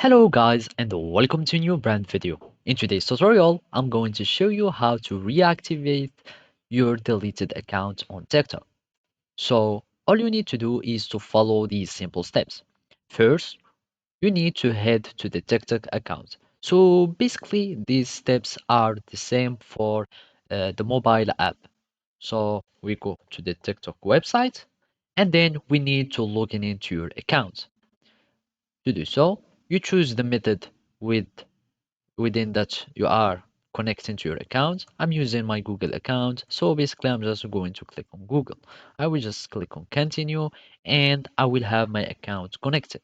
Hello guys and welcome to a new brand video. In today's tutorial, I'm going to show you how to reactivate your deleted account on TikTok. So all you need to do is to follow these simple steps. First, you need to head to the TikTok account. So basically these steps are the same for the mobile app. So we go to the TikTok website and then we need to log in into your account. To do so, you choose the method with within that you are connecting to your account. I'm using my Google account, so basically I'm just going to click on Google. I will just click on continue and I will have my account connected.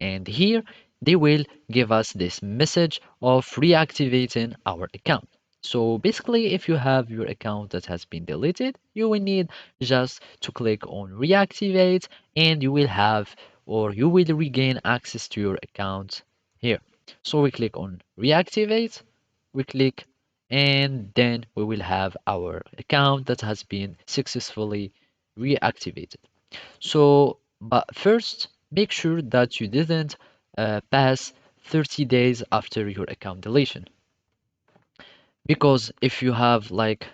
And here they will give us this message of reactivating our account. So basically, if you have your account that has been deleted, you will need just to click on reactivate and you will have or you will regain access to your account here. So we click on reactivate, we click, and then we will have our account that has been successfully reactivated. So, but first, make sure that you didn't pass 30 days after your account deletion. Because if you have like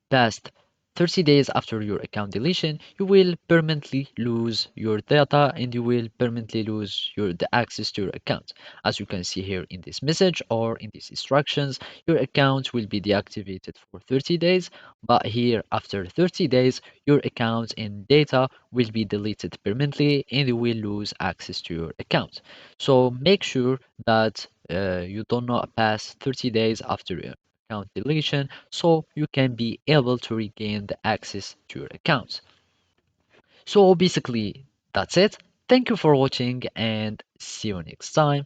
passed 30 days after your account deletion, you will permanently lose your data and you will permanently lose the access to your account. As you can see here in this message or in these instructions, your account will be deactivated for 30 days, but here after 30 days, your account and data will be deleted permanently and you will lose access to your account. So make sure that you do not pass 30 days after your account deletion so you can be able to regain the access to your accounts. So basically, that's it. Thank you for watching and see you next time.